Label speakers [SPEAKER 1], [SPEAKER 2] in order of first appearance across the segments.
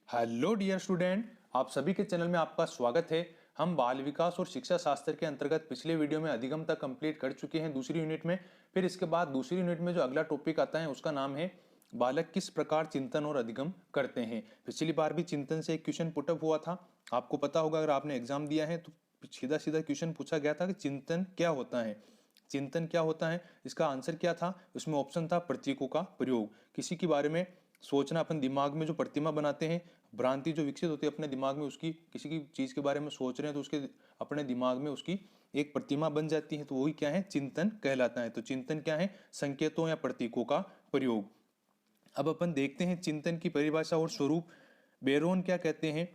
[SPEAKER 1] Hello dear student, आप सभी के चैनल में आपका स्वागत है। हम बाल विकास और शिक्षा शास्त्र के अंतर्गत पिछले वीडियो में अधिगम तक कंप्लीट कर चुके हैं दूसरी यूनिट में। फिर इसके बाद दूसरी यूनिट में जो अगला टॉपिक आता है उसका नाम है बालक किस प्रकार चिंतन और अधिगम करते हैं। पिछली बार भी चिंतन से एक क्वेश्चन पुटअप हुआ था, आपको पता होगा अगर आपने एग्जाम दिया है तो सीधा सीधा क्वेश्चन पूछा गया था कि चिंतन क्या होता है। चिंतन क्या होता है, इसका आंसर क्या था, उसमें ऑप्शन था प्रतीकों का प्रयोग। किसी के बारे में सोचना, अपन दिमाग में जो प्रतिमा बनाते हैं, भ्रांति जो विकसित होती है अपने दिमाग में, उसकी किसी की चीज के बारे में सोच रहे हैं तो उसके अपने दिमाग में उसकी एक प्रतिमा बन जाती है, तो वही क्या है, चिंतन कहलाता है। तो चिंतन क्या है, संकेतों या प्रतीकों का प्रयोग। अब अपन देखते हैं चिंतन की परिभाषा और स्वरूप। बेरोन क्या कहते हैं,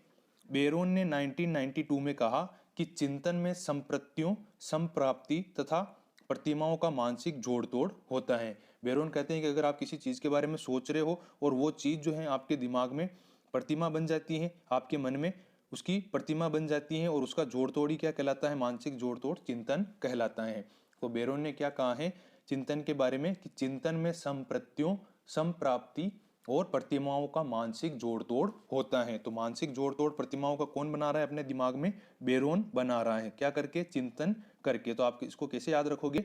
[SPEAKER 1] बेरोन ने 1992 में कहा कि चिंतन में संप्रत्तियों, संप्राप्ति तथा प्रतिमाओं का मानसिक जोड़ तोड़ होता है। बेरोन कहते हैं कि अगर आप किसी चीज के बारे में सोच रहे हो और वो चीज जो है आपके दिमाग में प्रतिमा बन जाती है, आपके मन में उसकी प्रतिमा बन जाती है और उसका जोड़ तोड़ ही क्या कहलाता है, मानसिक जोड़ तोड़ चिंतन कहलाता है। तो बेरोन ने क्या कहा है चिंतन के बारे में कि चिंतन में संप्रत्तियों, संप्राप्ति और प्रतिमाओं का मानसिक जोड़ तोड़ होता है। तो मानसिक जोड़ तोड़ प्रतिमाओं का कौन बना रहा है अपने दिमाग में, बेरोन बना रहा है। क्या करके, चिंतन करके। तो आप इसको कैसे याद रखोगे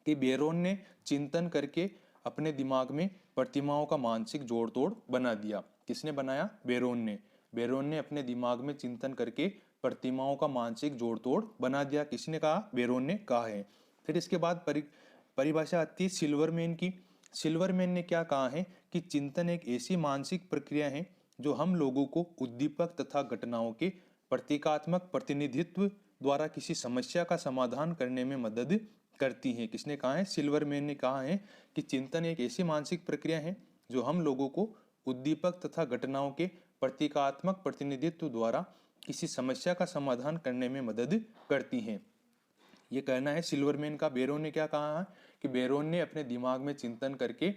[SPEAKER 1] कि बेरोन ने चिंतन करके अपने दिमाग में प्रतिमाओं का मानसिक जोड़ तोड़ बना दिया। किसने बनाया, बेरोन ने। बेरोन ने अपने दिमाग में चिंतन करके प्रतिमाओं का मानसिक जोड़ तोड़ बना दिया। किसने कहा, बेरोन ने कहा है। फिर इसके बाद परिभाषा आती है सिल्वरमैन की। सिल्वरमैन ने क्या कहा है कि चिंतन एक ऐसी मानसिक प्रक्रिया है जो हम लोगों को उद्दीपक तथा घटनाओं के प्रतीकात्मक प्रतिनिधित्व द्वारा किसी समस्या का समाधान करने में मदद करती है। किसने कहा है, सिल्वरमैन ने कहा है कि चिंतन एक ऐसी मानसिक प्रक्रिया है जो हम लोगों को उद्दीपक तथा घटनाओं के प्रतीकात्मक प्रतिनिधित्व द्वारा किसी समस्या का समाधान करने में मदद करती है। ये कहना है सिल्वरमैन का। बेरोन ने क्या कहा है कि बेरोन ने अपने दिमाग में चिंतन करके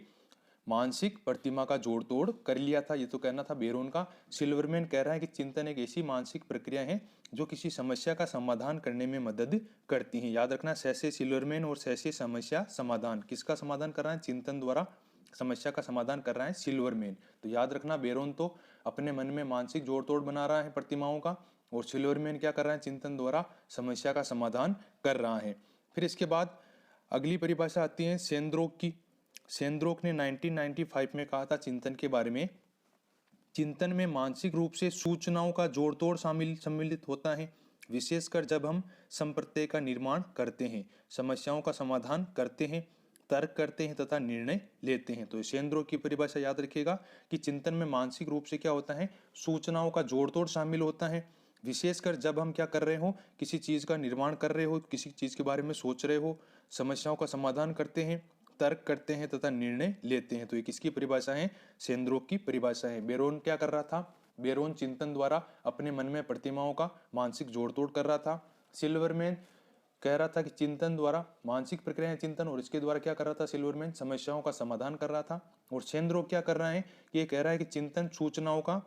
[SPEAKER 1] मानसिक प्रतिमा का जोड़ तोड़ कर लिया था। ये तो कहना था बेरोन का। सिल्वरमैन कह रहा है कि चिंतन एक ऐसी मानसिक प्रक्रिया है जो किसी समस्या का समाधान करने में मदद करती है। याद रखना, सैसे सिल्वरमैन और सैसे समस्या समाधान, किसका समाधान कर रहा है, चिंतन द्वारा समस्या का समाधान कर रहा है सिल्वरमैन। तो याद रखना, बेरोन तो अपने मन में मानसिक जोड़ तोड़ बना रहा है प्रतिमाओं का, और सिल्वरमैन क्या कर रहा है, चिंतन द्वारा समस्या का समाधान कर रहा है। फिर इसके बाद अगली परिभाषा आती है सेंद्रोक की। सेंद्रोक ने 1995 में कहा था चिंतन के बारे में, चिंतन में मानसिक रूप से सूचनाओं का जोड़ तोड़ सम्मिलित होता है, विशेषकर जब हम संप्रत्यय का निर्माण करते हैं, समस्याओं का समाधान करते हैं, तर्क करते हैं तथा निर्णय लेते हैं। तो सेंद्रोक की परिभाषा याद रखिएगा कि चिंतन में मानसिक रूप से क्या होता है, सूचनाओं का जोड़ तोड़ शामिल होता है, विशेषकर जब हम क्या कर रहे हो, किसी चीज का निर्माण कर रहे हो, किसी चीज के बारे में सोच रहे हो, समस्याओं का समाधान करते हैं, तर्क करते हैं तथा निर्णय लेते हैं। तो ये किसकी परिभाषा है, सेंद्रोक की परिभाषा है। बेरोन क्या कर रहा था, बेरोन चिंतन द्वारा अपने मन में प्रतिमाओं का मानसिक जोड़ तोड़ कर रहा था। सिल्वरमैन कह रहा था कि चिंतन द्वारा मानसिक प्रक्रिया है चिंतन, और इसके द्वारा क्या कर रहा था सिल्वरमैन, समस्याओं का समाधान कर रहा था। और सेंद्रोक क्या कर रहा है, कि ये कह रहा है कि चिंतन सूचनाओं का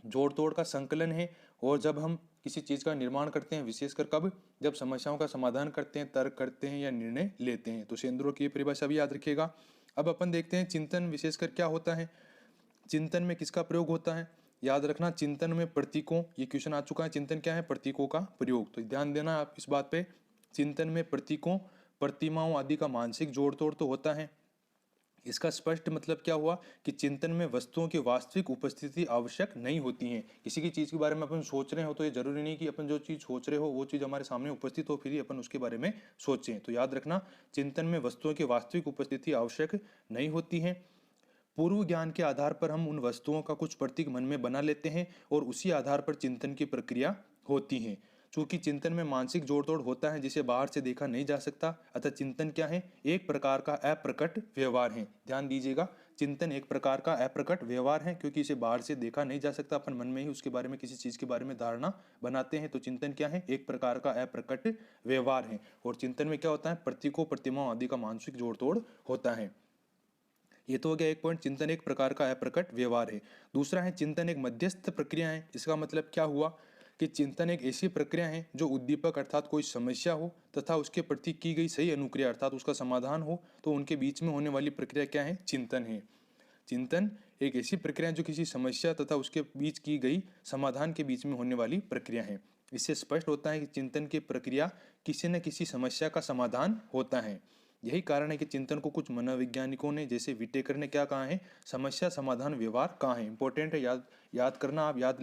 [SPEAKER 1] जोड़ तोड़ का संकलन है, और जब हम किसी चीज का निर्माण करते हैं, विशेषकर कब, जब समस्याओं का समाधान करते हैं, तर्क करते हैं या निर्णय लेते हैं। तो सेंद्रोक की परिभाषा भी याद रखिएगा। अब अपन देखते हैं चिंतन विशेषकर क्या होता है, चिंतन में किसका प्रयोग होता है। याद रखना, चिंतन में प्रतीकों, ये क्वेश्चन आ चुका है, चिंतन क्या है, प्रतीकों का प्रयोग। तो ध्यान देना आप इस बात पे, चिंतन में प्रतीकों, प्रतिमाओं आदि का मानसिक जोड़ तोड़ तो होता है। इसका स्पष्ट मतलब क्या हुआ कि चिंतन में वस्तुओं की वास्तविक उपस्थिति आवश्यक नहीं होती है। किसी की चीज के बारे में अपन सोच रहे हो तो ये जरूरी नहीं कि अपन जो चीज सोच रहे हो वो चीज हमारे सामने उपस्थित हो फिर ही अपन उसके बारे में सोचें। तो याद रखना, चिंतन में वस्तुओं की वास्तविक उपस्थिति आवश्यक नहीं होती है। पूर्व ज्ञान के आधार पर हम उन वस्तुओं का कुछ प्रतीक मन में बना लेते हैं और उसी आधार पर चिंतन की प्रक्रिया होती है। चूंकि चिंतन में मानसिक जोड़ तोड़ होता है जिसे बाहर से देखा नहीं जा सकता, अतः चिंतन क्या है, एक प्रकार का अप्रकट व्यवहार है। ध्यान दीजिएगा, चिंतन एक प्रकार का अप्रकट व्यवहार है, क्योंकि इसे बाहर से देखा नहीं जा सकता, अपन मन में ही उसके बारे में, किसी चीज के बारे में धारणा बनाते हैं। तो चिंतन क्या है, एक प्रकार का अप्रकट व्यवहार है। और चिंतन में क्या होता है, प्रतीकों, प्रतिमाओं आदि का मानसिक जोड़ तोड़ होता है। ये तो हो गया एक पॉइंट, चिंतन एक प्रकार का अप्रकट व्यवहार है। दूसरा है चिंतन एक मध्यस्थ प्रक्रिया है। इसका मतलब क्या हुआ कि चिंतन एक ऐसी प्रक्रिया है जो उद्दीपक अर्थात कोई समस्या हो तथा उसके प्रति की गई सही अनुक्रिया अर्थात उसका समाधान हो, तो उनके बीच में होने वाली प्रक्रिया क्या है, चिंतन है। चिंतन एक ऐसी प्रक्रिया जो किसी समस्या तथा उसके बीच की गई समाधान के बीच में होने वाली प्रक्रिया है। इससे स्पष्ट होता है कि चिंतन की प्रक्रिया किसी न किसी समस्या का समाधान होता है। यही कारण है कि चिंतन को कुछ मनोवैज्ञानिकों ने, जैसे विटेकर ने क्या कहा है, समस्या समाधान व्यवहार कहा है। इंपॉर्टेंट है, याद करना, आप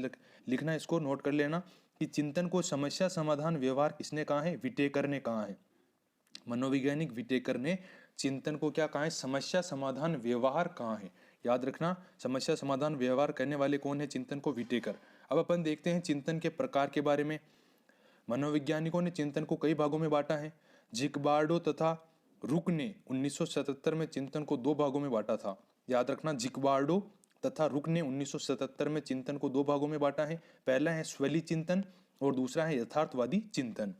[SPEAKER 1] लिखना, इसको नोट कर लेना कि चिंतन को समस्या समाधान व्यवहार किसने कहा है, विटेकर ने कहा है। मनोवैज्ञानिक विटेकर ने चिंतन को क्या कहा है, समस्या समाधान व्यवहार कहा है। याद रखना, समस्या समाधान व्यवहार करने वाले कौन है, चिंतन को विटेकर। अब अपन देखते हैं चिंतन के प्रकार के बारे में। मनोवैज्ञानिकों ने चिंतन को कई भागों में बांटा है। जिक्बार्डो तथा रुक ने 1977 में चिंतन को दो भागों में बांटा था। याद रखना, जिक्बार्डो तथा रुक ने 1977 में चिंतन को दो भागों में बांटा है। पहला है स्वली चिंतन और दूसरा है यथार्थवादी चिंतन।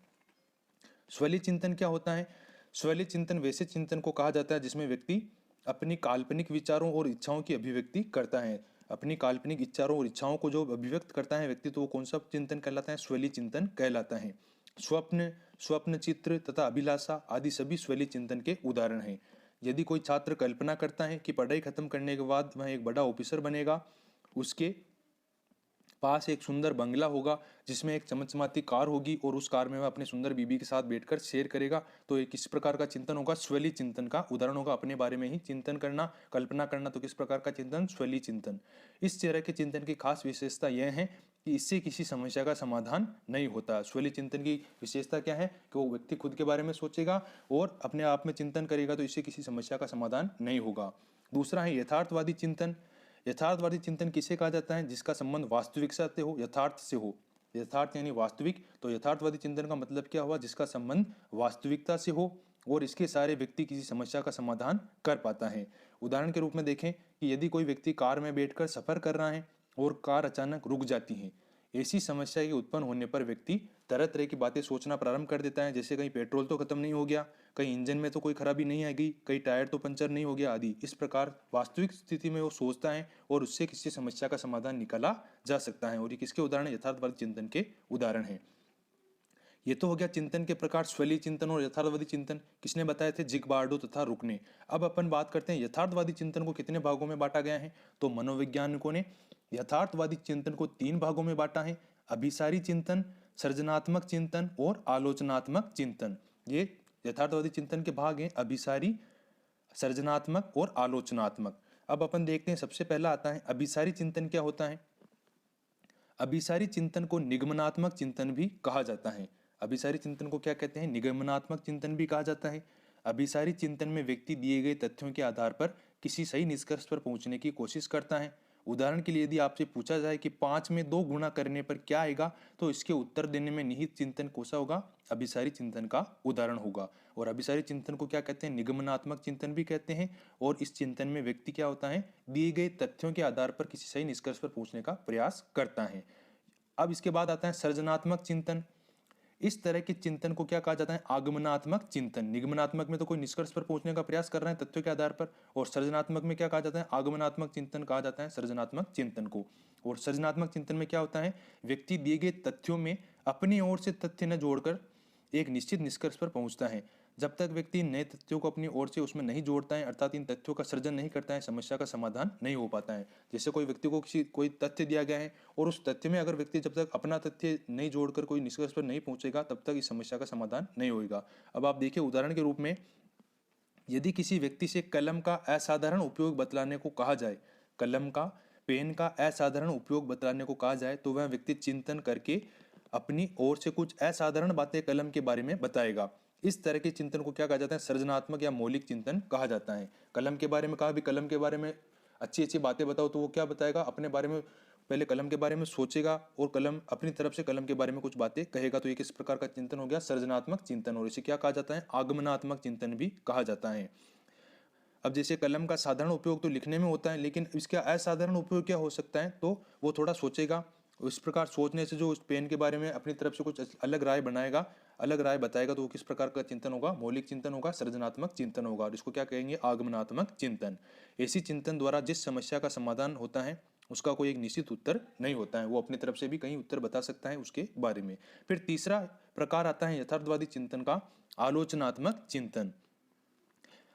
[SPEAKER 1] स्वली चिंतन क्या होता है? स्वली चिंतन वैसे चिंतन को कहा जाता है जिसमें व्यक्ति अपनी काल्पनिक विचारों और इच्छाओं की अभिव्यक्ति करता है। अपनी काल्पनिक विचारों और इच्छाओं को जो अभिव्यक्त करता है व्यक्ति, तो वो कौन सा चिंतन कहलाता है? स्वली चिंतन कहलाता है। स्वप्न, स्वप्न चित्र तथा अभिलाषा आदि सभी स्वली चिंतन के उदाहरण हैं। यदि कोई छात्र कल्पना करता है कि पढ़ाई खत्म करने के बाद वह एक बड़ा ऑफिसर बनेगा, उसके पास एक सुंदर बंगला होगा जिसमें एक चमचमाती कार होगी और उस कार में वह अपने सुंदर बीबी के साथ बैठकर शेयर करेगा, तो ये किस प्रकार का चिंतन होगा? स्वली चिंतन का उदाहरण होगा। अपने बारे में ही चिंतन करना, कल्पना करना, तो किस प्रकार का चिंतन? स्वली चिंतन। इस तरह के चिंतन की खास विशेषता यह है कि इससे किसी समस्या का समाधान नहीं होता। स्वली चिंतन की विशेषता क्या है कि वो व्यक्ति खुद के बारे में सोचेगा और अपने आप में चिंतन करेगा, तो इससे किसी समस्या का समाधान नहीं होगा। दूसरा है यथार्थवादी चिंतन। यथार्थवादी चिंतन किसे कहा जाता है? जिसका संबंध वास्तविकता से हो, यथार्थ से हो। यथार्थ यानी वास्तविक, तो यथार्थवादी चिंतन का मतलब क्या हुआ? जिसका संबंध वास्तविकता से हो और इसके सारे व्यक्ति किसी समस्या का समाधान कर पाता है। उदाहरण के रूप में देखें कि यदि कोई व्यक्ति कार में बैठकर सफर कर रहा है और कार अचानक रुक जाती है, ऐसी समस्या के उत्पन्न होने पर व्यक्ति तरह तरह की बातें सोचना प्रारंभ कर देता है, जैसे कहीं पेट्रोल तो खत्म नहीं हो गया, कहीं इंजन में तो कोई खराबी नहीं आ गई, कहीं टायर तो पंचर नहीं हो गया आदि। इस प्रकार वास्तविक स्थिति में वो सोचता है और उससे किसी समस्या का समाधान निकाला जा सकता है। और ये किसके उदाहरण है? यथार्थवादी चिंतन के उदाहरण है। ये तो हो गया चिंतन के प्रकार, स्वली चिंतन और यथार्थवादी चिंतन। किसने बताए थे? जिग्बार्डो तथा रुक ने। अब अपन बात करते हैं यथार्थवादी चिंतन को कितने भागों में बांटा गया है। तो मनोवैज्ञानिकों ने यथार्थवादी चिंतन को 3 भागों में बांटा है: अभिसारी चिंतन, सृजनात्मक चिंतन और आलोचनात्मक चिंतन। ये यथार्थवादी चिंतन के भाग हैं: अभिसारी, सृजनात्मक और आलोचनात्मक। अब अपन देखते हैं, सबसे पहला आता है अभिसारी चिंतन। क्या होता है? अभिसारी चिंतन को निगमनात्मक चिंतन भी कहा जाता है। अभिसारी चिंतन को क्या कहते हैं? निगमनात्मक चिंतन भी कहा जाता है। अभिसारी चिंतन में व्यक्ति दिए गए तथ्यों के आधार पर किसी सही निष्कर्ष पर पहुंचने की कोशिश करता है। उदाहरण के लिए यदि आपसे पूछा जाए कि 5 में 2 गुणा करने पर क्या आएगा, तो इसके उत्तर देने में निहित चिंतन कौन सा होगा? अभिसारी चिंतन का उदाहरण होगा। और अभिसारी चिंतन को क्या कहते हैं? निगमनात्मक चिंतन भी कहते हैं। और इस चिंतन में व्यक्ति क्या होता है? दिए गए तथ्यों के आधार पर किसी सही निष्कर्ष पर पहुंचने का प्रयास करता है। अब इसके बाद आता है सृजनात्मक चिंतन। इस तरह के चिंतन को क्या कहा जाता है? आगमनात्मक चिंतन। निगमनात्मक में तो कोई निष्कर्ष पर पहुंचने का प्रयास कर रहे हैं तथ्यों के आधार पर, और सृजनात्मक में क्या कहा जाता है? आगमनात्मक चिंतन कहा जाता है सृजनात्मक चिंतन को। और सृजनात्मक चिंतन में क्या होता है? व्यक्ति दिए गए तथ्यों में अपनी ओर से तथ्य न जोड़कर एक निश्चित निष्कर्ष पर पहुंचता है। जब तक व्यक्ति नए तथ्यों को अपनी ओर से उसमें नहीं जोड़ता है, अर्थात इन तथ्यों का सृजन नहीं करता है, समस्या का समाधान नहीं हो पाता है। जैसे कोई व्यक्ति को कोई तथ्य दिया गया है और उस तथ्य में अगर व्यक्ति जब तक अपना तथ्य नहीं जोड़कर कोई निष्कर्ष पर नहीं पहुंचेगा, तब तक इस समस्या का समाधान नहीं होगा। अब आप देखिए उदाहरण के रूप में, यदि किसी व्यक्ति से कलम का असाधारण उपयोग बतलाने को कहा जाए, कलम का, पेन का असाधारण उपयोग बतलाने को कहा जाए, तो वह व्यक्ति चिंतन करके अपनी ओर से कुछ असाधारण बातें कलम के बारे में बताएगा। इस तरह के चिंतन को क्या कहा जाता है? सृजनात्मक या मौलिक चिंतन कहा जाता है। कलम के बारे में कहा, भी कलम के बारे में अच्छी अच्छी बातें बताओ, तो वो क्या बताएगा? अपने बारे में पहले कलम के बारे में सोचेगा और कलम अपनी तरफ से कलम के बारे में कुछ बातें कहेगा। तो ये किस प्रकार का चिंतन हो गया? सृजनात्मक चिंतन। और इसे क्या कहा जाता है? आगमनात्मक चिंतन भी कहा जाता है। अब जैसे कलम का साधारण उपयोग तो लिखने में होता है, लेकिन इसका असाधारण उपयोग क्या हो सकता है? तो वो थोड़ा सोचेगा। इस प्रकार सोचने से जो उस पेन के बारे में अपनी तरफ से कुछ अलग राय बनाएगा, अलग राय बताएगा, तो वो किस प्रकार का चिंतन होगा? मौलिक चिंतन होगा, सृजनात्मक चिंतन होगा। और इसको क्या कहेंगे? आगमनात्मक चिंतन। ऐसी चिंतन द्वारा जिस समस्या का समाधान होता है उसका कोई एक निश्चित उत्तर नहीं होता है, वो अपनी तरफ से भी कहीं उत्तर बता सकता है उसके बारे में। फिर तीसरा प्रकार आता है यथार्थवादी चिंतन का, आलोचनात्मक चिंतन।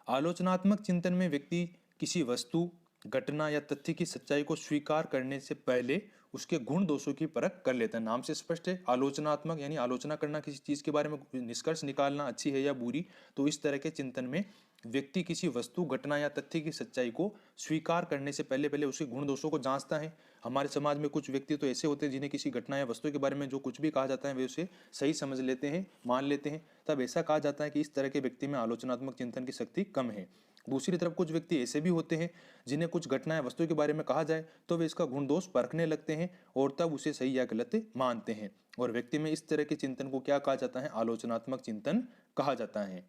[SPEAKER 1] आलोचनात्मक चिंतन में व्यक्ति किसी वस्तु घटना या तथ्य की सच्चाई को स्वीकार करने से पहले उसके गुण दोषों की परख कर लेता है। नाम से स्पष्ट है, आलोचनात्मक यानी आलोचना करना, किसी चीज के बारे में निष्कर्ष निकालना अच्छी है या बुरी। तो इस तरह के चिंतन में व्यक्ति किसी वस्तु, घटना या तथ्य की सच्चाई को स्वीकार करने से पहले पहले उसके गुण दोषों को जांचता है। हमारे समाज में कुछ व्यक्ति तो ऐसे होते हैं जिन्हें किसी घटना या वस्तु के बारे में जो कुछ भी कहा जाता है वे उसे सही समझ लेते हैं, मान लेते हैं। तब ऐसा कहा जाता है कि इस तरह के व्यक्ति में आलोचनात्मक चिंतन की शक्ति कम है। दूसरी तरफ कुछ व्यक्ति ऐसे भी होते हैं जिन्हें कुछ घटना या वस्तु के बारे में कहा जाए तो वे इसका गुण दोष परखने लगते हैं और तब उसे सही या गलत मानते हैं। और व्यक्ति में इस तरह के चिंतन को क्या कहा जाता है? आलोचनात्मक चिंतन कहा जाता है।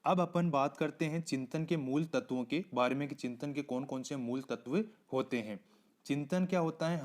[SPEAKER 1] अब अपन बात करते हैं चिंतन के मूल तत्वों के बारे में कि चिंतन के कौन कौन से मूल तत्व होते हैं। चिंतन क्या होता है?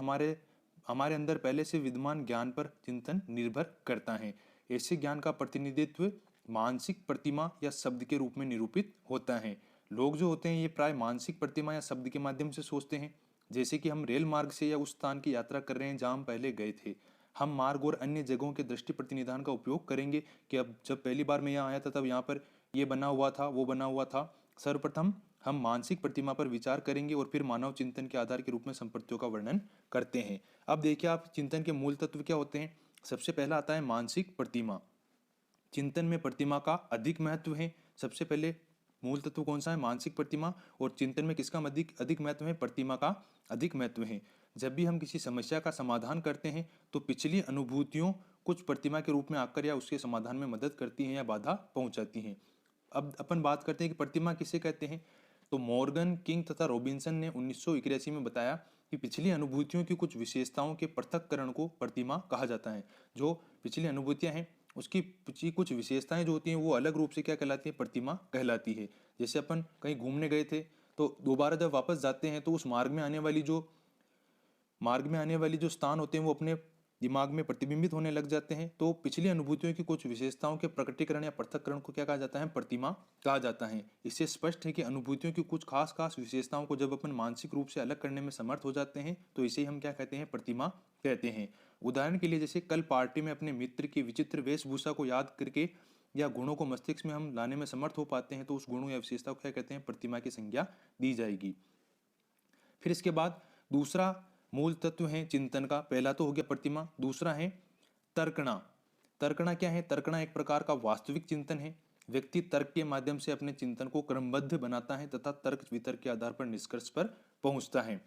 [SPEAKER 1] हमारे अंदर पहले से विद्यमान ज्ञान पर चिंतन निर्भर करता है। ऐसे ज्ञान का प्रतिनिधित्व मानसिक प्रतिमा या शब्द के रूप में निरूपित होता है। लोग जो होते हैं ये प्राय मानसिक प्रतिमा या शब्द के माध्यम से सोचते हैं। जैसे कि हम रेल मार्ग से या उस स्थान की यात्रा कर रहे हैं जहां हम पहले गए थे। हम मार्ग और अन्य जगहों के दृष्टि प्रतिनिधान का उपयोग करेंगे कि अब जब पहली बार मैं यहाँ आया था तब यहाँ पर ये बना हुआ था, वो बना हुआ था। सर्वप्रथम हम मानसिक प्रतिमा पर विचार करेंगे और फिर मानव चिंतन के आधार के रूप में संपत्तियों का वर्णन करते हैं। अब देखिए आप, चिंतन के मूल तत्व क्या होते हैं। सबसे पहला आता है मानसिक प्रतिमा। चिंतन में प्रतिमा का अधिक महत्व है। सबसे पहले मूल तत्व कौन सा है? मानसिक प्रतिमा। और चिंतन में किसका अधिक महत्व है? प्रतिमा का अधिक महत्व है। जब भी हम किसी समस्या का समाधान करते हैं तो पिछली अनुभूतियों कुछ प्रतिमा के रूप में आकर या उसके समाधान में मदद करती हैं या बाधा पहुंचाती हैं। अब अपन बात करते हैं कि प्रतिमा किसे कहते हैं। तो मॉर्गन, किंग तथा रॉबिन्सन ने 1981 में बताया कि पिछली अनुभूतियों की कुछ विशेषताओं के पृथक्करण को प्रतिमा कहा जाता है। जो पिछली अनुभूतियां हैं उसकी कुछ विशेषताएं जो होती हैं वो अलग रूप से क्या कहलाती है? प्रतिमा कहलाती है। जैसे अपन कहीं घूमने गए थे तो दोबारा जब वापस जाते हैं तो उस मार्ग में आने वाली जो स्थान होते हैं वो अपने दिमाग में प्रतिबिंबित होने लग जाते हैं। तो पिछली अनुभूतियों की कुछ विशेषताओं के प्रकटीकरण या पृथक्करण को क्या कहा जाता है? प्रतिमा कहा जाता है। इससे स्पष्ट है कि अनुभूतियों की कुछ खास विशेषताओं को जब अपन मानसिक रूप से अलग करने में समर्थ हो जाते हैं तो इसे हम क्या कहते हैं? प्रतिमा कहते हैं। उदाहरण के लिए जैसे कल पार्टी में अपने मित्र की विचित्र वेशभूषा को याद करके या गुणों को मस्तिष्क में हम लाने में समर्थ हो पाते हैं तो उस गुणों या विशेषता को क्या कहते हैं? प्रतिमा की संज्ञा दी जाएगी। फिर इसके बाद दूसरा मूल तत्व है चिंतन का। पहला तो हो गया प्रतिमा, दूसरा है तर्कणा। तर्कणा क्या है? तर्कणा एक प्रकार का वास्तविक चिंतन है। व्यक्ति तर्क के माध्यम से अपने चिंतन को क्रमबद्ध बनाता है तथा तर्क वितर्क के आधार पर निष्कर्ष पर पहुंचता है।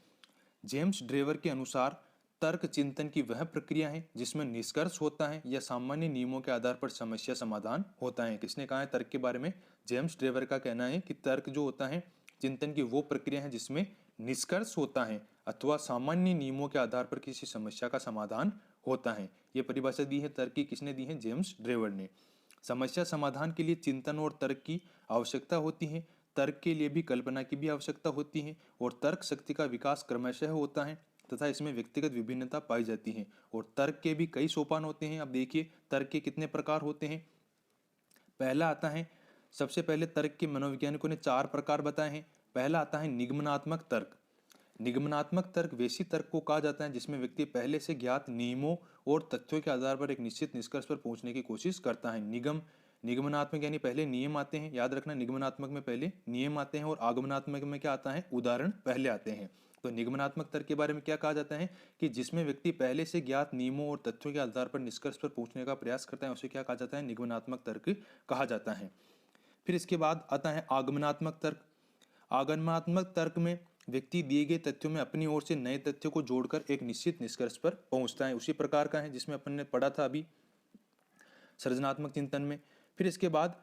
[SPEAKER 1] जेम्स ड्रेवर के अनुसार तर्क चिंतन की वह प्रक्रिया है जिसमें निष्कर्ष होता है या सामान्य नियमों के आधार पर समस्या समाधान होता है। किसने कहा है तर्क के बारे में? जेम्स ड्रेवर का कहना है कि तर्क जो होता है चिंतन की वो प्रक्रिया है जिसमें निष्कर्ष होता है अथवा सामान्य नियमों के आधार पर किसी समस्या का समाधान होता है। ये परिभाषा दी है तर्क की, किसने दी है? जेम्स ड्रेवर ने। समस्या समाधान के लिए चिंतन और तर्क की आवश्यकता होती है। तर्क के लिए भी कल्पना की भी आवश्यकता होती है और तर्क शक्ति का विकास क्रमशः होता है तथा इसमें व्यक्तिगत विभिन्नता पाई जाती है। और तर्क के भी कई सोपान होते हैं। अब देखिए तर्क के कितने प्रकार होते हैं। पहला आता है, सबसे पहले तर्क के मनोवैज्ञानिकों ने 4 प्रकार बताए हैं। पहला आता है निगमनात्मक तर्क। निगमनात्मक तर्क वैसी तर्क को कहा जाता है जिसमें व्यक्ति पहले से ज्ञात नियमों और तथ्यों के आधार पर एक निश्चित निष्कर्ष पर पहुंचने की कोशिश करता है। निगमनात्मक यानी पहले नियम आते हैं। याद रखना, निगमनात्मक में पहले नियम आते हैं और आगमनात्मक में क्या आता है? उदाहरण पहले आते हैं। तो निगमनात्मक तर्क के बारे में क्या कहा जाता है कि जिसमें व्यक्ति पहले से ज्ञात नियमों और तथ्यों के आधार पर निष्कर्ष पर पहुंचने का प्रयास करता है उसे क्या कहा जाता है? निगमनात्मक तर्क कहा जाता है। फिर इसके बाद आता है आगमनात्मक तर्क। आगमनात्मक तर्क में व्यक्ति दिए गए तथ्यों में अपनी ओर से नए तथ्यों को जोड़कर एक निश्चित निष्कर्ष पर पहुंचता है। उसी प्रकार का है जिसमें अपन ने पढ़ा था अभी सृजनात्मक चिंतन में। फिर इसके बाद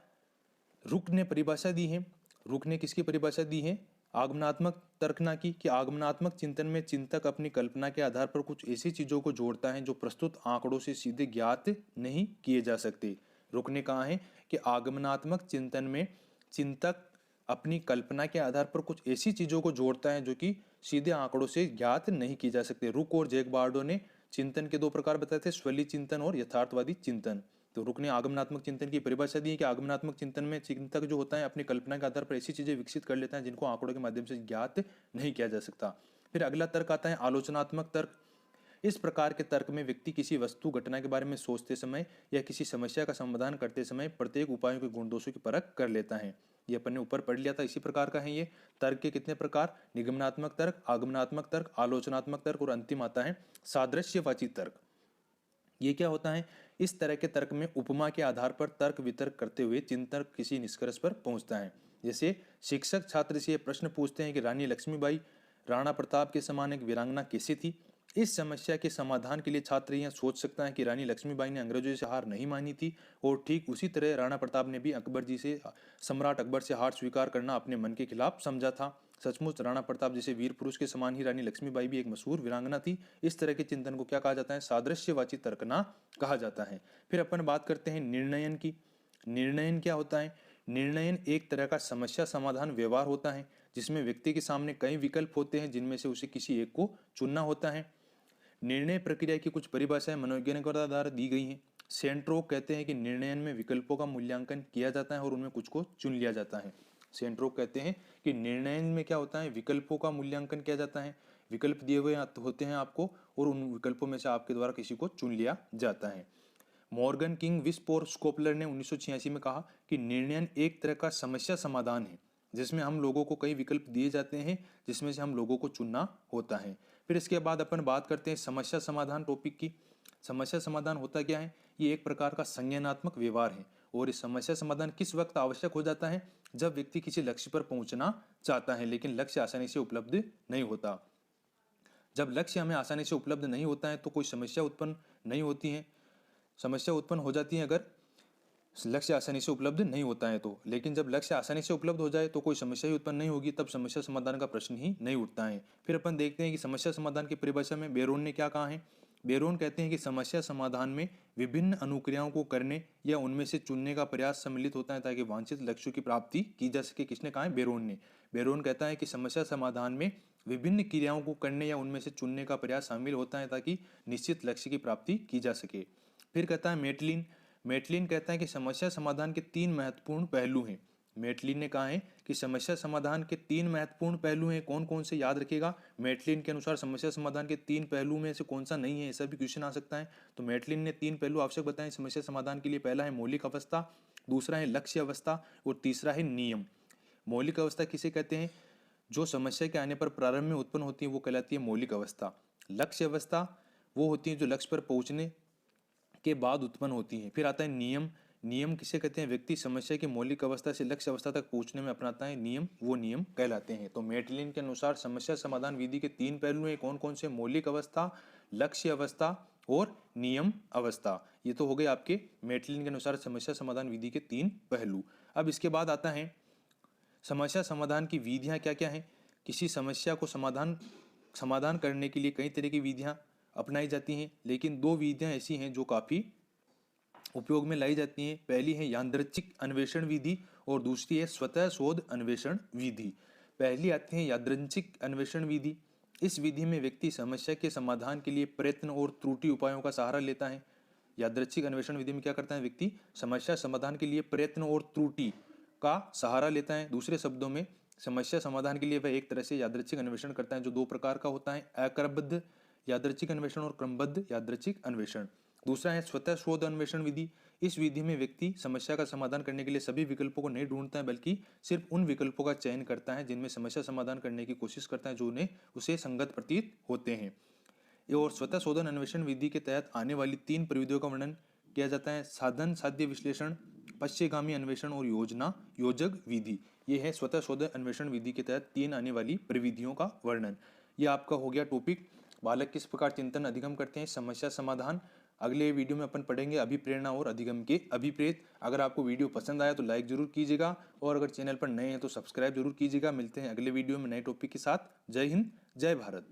[SPEAKER 1] रुक ने परिभाषा दी है। रुक ने किसकी परिभाषा दी है? आगमनात्मक तर्कना की, कि आगमनात्मक चिंतन में चिंतक अपनी कल्पना के आधार पर कुछ ऐसी चीजों को जोड़ता है जो प्रस्तुत आंकड़ों से सीधे ज्ञात नहीं किए जा सकते। रुक ने कहा है कि आगमनात्मक चिंतन में चिंतक अपनी कल्पना के आधार पर कुछ ऐसी चीजों को जोड़ता है जो कि सीधे आंकड़ों से ज्ञात नहीं की जा सकते। रुक और जैक बार्डो ने चिंतन के 2 प्रकार बताए थे, स्वलीय चिंतन और यथार्थवादी चिंतन। तो रुक ने आगमनात्मक चिंतन की परिभाषा दी है कि आगमनात्मक चिंतन में चिंतक जो होता है अपनी कल्पना के आधार पर ऐसी चीजें विकसित कर लेता है जिनको आंकड़ों के माध्यम से ज्ञात नहीं किया जा सकता। फिर अगला तर्क आता है आलोचनात्मक तर्क। इस प्रकार के तर्क में व्यक्ति किसी वस्तु घटना के बारे में सोचते समय या किसी समस्या का समाधान करते समय प्रत्येक उपायों के गुण दोषों की परख कर लेता है। ये अपन ने ऊपर पढ़ लिया था, इसी प्रकार का है ये। तर्क के कितने प्रकार? निगमनात्मक तर्क, आगमनात्मक तर्क, आलोचनात्मक तर्क और अंतिम आता है सादृश्यवाची तर्क। ये क्या होता है? इस तरह के तर्क में उपमा के आधार पर तर्क वितर्क करते हुए चिंतक किसी निष्कर्ष पर पहुंचता है। जैसे शिक्षक छात्र से प्रश्न पूछते हैं कि रानी लक्ष्मीबाई राणा प्रताप के समान एक वीरांगना कैसी थी। इस समस्या के समाधान के लिए छात्र यह सोच सकता है कि रानी लक्ष्मीबाई ने अंग्रेजों से हार नहीं मानी थी और ठीक उसी तरह राणा प्रताप ने भी सम्राट अकबर से हार स्वीकार करना अपने मन के खिलाफ समझा था। सचमुच राणा प्रताप जैसे वीर पुरुष के समान ही रानी लक्ष्मीबाई भी एक मशहूर वीरांगना थी। इस तरह के चिंतन को क्या कहा जाता है? सादृश्यवाची तर्कना कहा जाता है। फिर अपन बात करते हैं निर्णयन की। निर्णयन क्या होता है? निर्णयन एक तरह का समस्या समाधान व्यवहार होता है जिसमें व्यक्ति के सामने कई विकल्प होते हैं जिनमें से उसे किसी एक को चुनना होता है। निर्णय प्रक्रिया की कुछ परिभाषाएं मनोवैज्ञानिकों द्वारा दी गई हैं। सेंट्रोक कहते हैं कि निर्णयन में विकल्पों का मूल्यांकन किया जाता है और उनमें कुछ को चुन लिया जाता है। सेंट्रोक कहते हैं कि निर्णयन में क्या होता है? विकल्पों का मूल्यांकन किया जाता है, विकल्प दिए हुए होते हैं आपको और उन विकल्पों में से आपके द्वारा किसी को चुन लिया जाता है। मॉर्गन किंग विस्प और स्कोपलर ने 1986 में कहा कि निर्णयन एक तरह का समस्या समाधान है जिसमें हम लोगों को कई विकल्प दिए जाते हैं जिसमें से हम लोगों को चुनना होता है। फिर इसके बाद अपन बात करते हैं समस्या समाधान टॉपिक की। समस्या समाधान होता क्या है? ये एक प्रकार का संज्ञानात्मक व्यवहार है और इस समस्या समाधान किस वक्त आवश्यक हो जाता है? जब व्यक्ति किसी लक्ष्य पर पहुंचना चाहता है लेकिन लक्ष्य आसानी से उपलब्ध नहीं होता। जब लक्ष्य हमें आसानी से उपलब्ध नहीं होता है तो कोई समस्या उत्पन्न नहीं होती है। समस्या उत्पन्न हो जाती है अगर लक्ष्य आसानी से उपलब्ध नहीं होता है तो, लेकिन जब लक्ष्य आसानी से उपलब्ध हो जाए तो कोई समस्या ही उत्पन्न नहीं होगी, तब समस्या समाधान का प्रश्न ही नहीं उठता है। फिर अपन देखते हैं कि समस्या समाधान की परिभाषा में बेरोन ने क्या कहा है। बेरोन कहते हैं कि समस्या समाधान में विभिन्न अनुक्रियाओं को करने या उनमें से चुनने का प्रयास सम्मिलित होता है ताकि वांछित लक्ष्यों की प्राप्ति की जा सके। किसने कहा है? बेरोन ने। बेरोन कहता है कि समस्या समाधान में विभिन्न क्रियाओं को करने या उनमें से चुनने का प्रयास शामिल होता है ताकि निश्चित लक्ष्य की प्राप्ति की जा सके। फिर कहता है मेटलिन। मेटलिन कहता है कि समस्या समाधान के 3 महत्वपूर्ण पहलू हैं। मेटलिन ने कहा है कि समस्या समाधान के 3 महत्वपूर्ण पहलू हैं। कौन कौन से याद रखेगा? मेटलिन के अनुसार समस्या समाधान के 3 पहलू में से कौन सा नहीं है, ऐसा भी क्वेश्चन आ सकता है। तो मेटलिन ने 3 पहलू आवश्यक बताए समस्या समाधान के लिए। पहला है मौलिक अवस्था, दूसरा है लक्ष्य अवस्था और तीसरा है नियम। मौलिक अवस्था किसे कहते हैं? जो समस्या के आने पर प्रारंभ में उत्पन्न होती है वो कहलाती है मौलिक अवस्था। लक्ष्य अवस्था वो होती है जो लक्ष्य पर पहुंचने के बाद उत्पन्न होती है। फिर आता है नियम। नियम किसे कहते हैं? व्यक्ति समस्या की मौलिक अवस्था से लक्ष्य अवस्था तक पहुंचने में अपनाता है नियम, वो नियम कहलाते हैं। तो मेटलिन के अनुसार समस्या समाधान विधि के 3 पहलू हैं। कौन कौन से? मौलिक अवस्था, लक्ष्य अवस्था और नियम अवस्था। ये तो हो गए आपके मेटलिन के अनुसार समस्या समाधान विधि के 3 पहलू। अब इसके बाद आता है समस्या समाधान की विधियां क्या क्या हैं। किसी समस्या को समाधान करने के लिए कई तरह की विधियां अपनाई जाती हैं, लेकिन 2 विधियां ऐसी हैं जो काफ़ी उपयोग में लाई जाती हैं। पहली है यादृच्छिक अन्वेषण विधि और दूसरी है स्वतः शोध अन्वेषण विधि। पहली आती है यादृच्छिक अन्वेषण विधि। इस विधि में व्यक्ति समस्या के समाधान के लिए प्रयत्न और त्रुटि उपायों का सहारा लेता है। यादृच्छिक अन्वेषण विधि में क्या करता है? व्यक्ति समस्या समाधान के लिए प्रयत्न और त्रुटि का सहारा लेता है। दूसरे शब्दों में समस्या समाधान के लिए वह एक तरह से यादृच्छिक अन्वेषण करता है जो 2 प्रकार का होता है, अक्रमबद्ध यादृच्छिक अन्वेषण और क्रमबद्ध यादृच्छिक अन्वेषण। दूसरा है स्वतः शोध अन्वेषण विधि। इस विधि में व्यक्ति समस्या का समाधान करने के लिए सभी विकल्पों को नहीं ढूंढता है बल्कि सिर्फ उन विकल्पों का चयन करता है जिनमें समस्या समाधान करने की कोशिश करता है जो उन्हें उसे संगत प्रतीत होते हैं। और स्वतः शोधन अन्वेषण विधि के तहत आने वाली 3 प्रविधियों का वर्णन किया जाता है, साधन साध्य विश्लेषण, पश्चिगामी अन्वेषण और योजक विधि। ये है स्वतः शोधन अन्वेषण विधि के तहत 3 आने वाली प्रविधियों का वर्णन। ये आपका हो गया टॉपिक बालक किस प्रकार चिंतन अधिगम करते हैं, समस्या समाधान। अगले वीडियो में अपन पढ़ेंगे अभिप्रेरणा और अधिगम के अभिप्रेत। अगर आपको वीडियो पसंद आया तो लाइक जरूर कीजिएगा और अगर चैनल पर नए हैं तो सब्सक्राइब जरूर कीजिएगा। मिलते हैं अगले वीडियो में नए टॉपिक के साथ। जय हिंद, जय भारत।